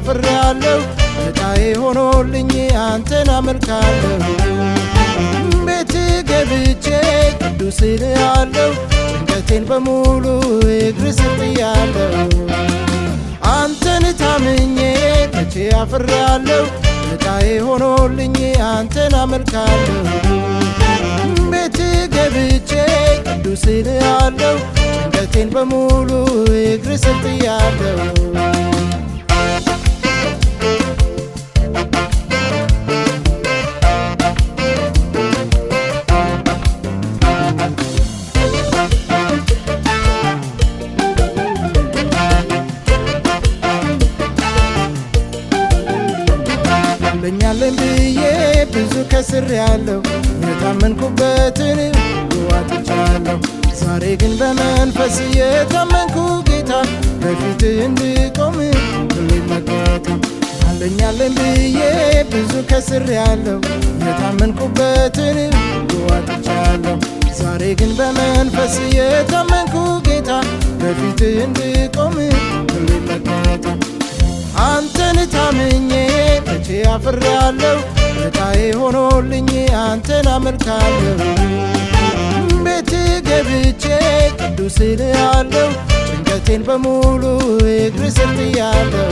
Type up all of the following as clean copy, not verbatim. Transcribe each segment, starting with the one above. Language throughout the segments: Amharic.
አፍሬያለሁ ዕጣዬ ሆኖልኝ አንተን አመልካለሁ ቤት ገብቼ ቅዱስ እልሃለሁ ጭንቀቴን በሙሉ እግር ስር ጥያለሁ አንተን ታምኜ መቼ አፍሬያለሁ ዕጣዬ ሆኖልኝ አንተን አመልካለሁ ቤት ገብቼ ቅዱስ እልሃለሁ ጭንቀቴን በሙሉ እግር ስር ጥያለሁ ለኛለን ብዬ ብዙ ከስሬያለሁ የታመንኩበትን ዋጥቻለሁ ዛሬ ግን በመንፈስ የታመንኩ ጌታ በፊት እንድቆም ሁሌ መከታ ለኛለን ብዬ ብዙ ከስሬያለሁ የታመንኩበትን ዋጥቻለሁ ዛሬ ግን በመንፈስ የታመንኩ ጌታ በፊት እንድቆም ሁሌ መከታ አንተን ታምኜ መቼ አፍሬያለሁ ዕጣዬ ሆኖልኝ አንተን አመልካለሁ ቤት ገብቼ ቅዱስ እልሃለሁ ጭንቀቴን በሙሉ እግር ስር ጥያለሁ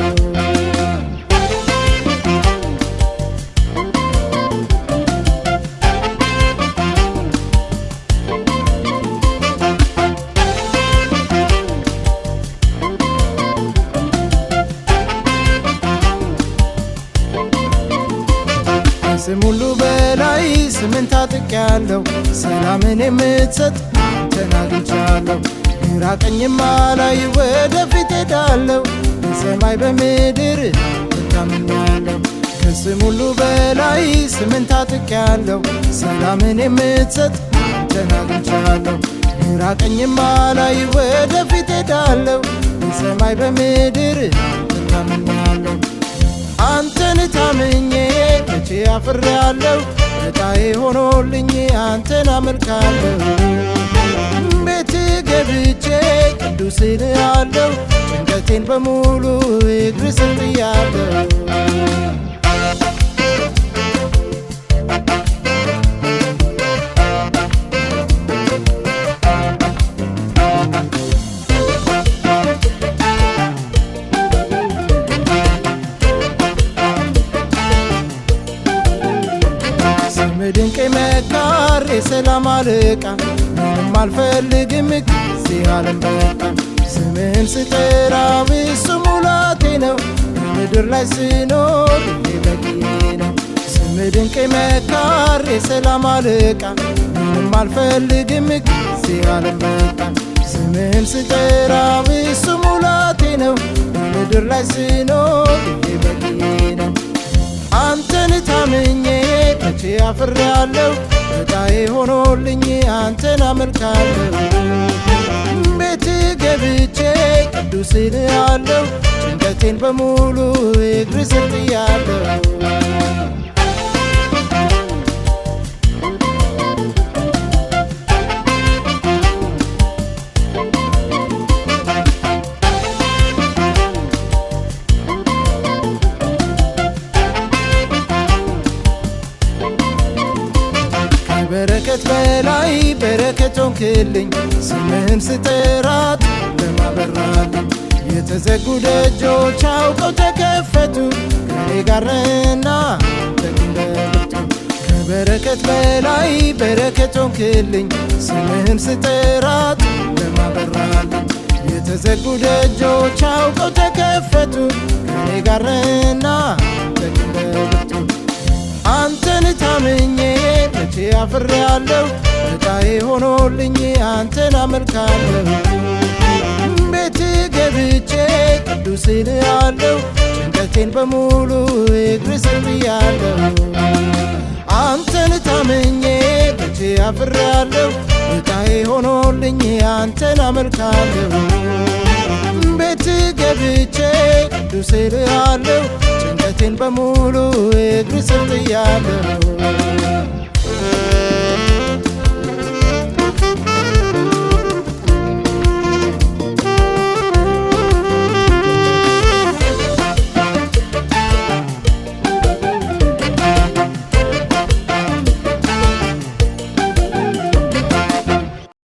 ስም ሁሉ በላይ ስምን ታጥቄያለሁ ሰላምን የምትሰጥ አንተን አግኝቻለሁ ግራ ቀኝማ ላይ ወደፊት ሄዳለሁ በሰማይ በምድር እታምኛለሁ ከስም ሁሉ በላይ ስምን ታጥቄያለሁ ሰላምን የምትሰጥ አንተን አግኝቻለሁ ግራ ቀኝማ ላይ ወደፊት ሄዳለሁ በሰማይ በምድር እታምኛለሁ አንተን ታምኜ መቼ አፍሬያለሁ ዕጣዬ ሆኖልኝ አንተን አመልካለሁ ቤት ገብቼ ቅዱስ እልሃለሁ ጭንቀቴን በሙሉ እግር ስር ጥያለሁ ድንቅ መካር የሰላም አለቃ ምንም አልፈልግም ከዚህ ዓለም በቃ ስምህን ስጠራ እሱ ሙላቴ ነው በምድር ላይ ስኖር ይሄ በቂዬ ነው ስምህ ድንቅ መካር የሰላም አለቃ ምንም አልፈልግም ከዚህ ዓለም በቃ ስምህን ስጠራ እሱ ሙላቴ ነው በምድር ላይ ስኖር ይሄ በቂዬ ነው አንተን ታምኜ መቼ አፍሬያለሁ ዕጣዬ ሆኖልኝ አንተን አመልካለሁ ቤት ገብቼ ቅዱስ እልሃለሁ ጭንቀቴን በሙሉ እግር ስር ጥያለሁ በረከት በላይ በረከት ሆንክልኝ ስምህን ስጠራት ለማበራልኝ የተዘጉ ደጆች አውቀው ተከፈቱ ከኔ ጋር ነህና እንደብርቱ ከበረከት በላይ በረከት ሆንክልኝ ስምህን ስጠራት ለማበራልኝ የተዘጉ ደጆች አውቀው ተከፈቱ ከኔ ጋር ነህና እንደብርቱ አንተን ታምኜ መቼ አፍሬያለሁ ዕጣዬ ሆኖልኝ አንተን አመልካለሁ ቤት ገብቼ ቅዱስ እልሃለሁ ጭንቀቴን በሙሉ እግር ስር ጥያለሁ አንተን ታምኜ መቼ አፍሬያለሁ ዕጣዬ ሆኖልኝ አንተን አመልካለሁ ቤት ገብቼ ቅዱስ እልሃለሁ ጭንቀቴን በሙሉ እግር ስር ጥያለሁ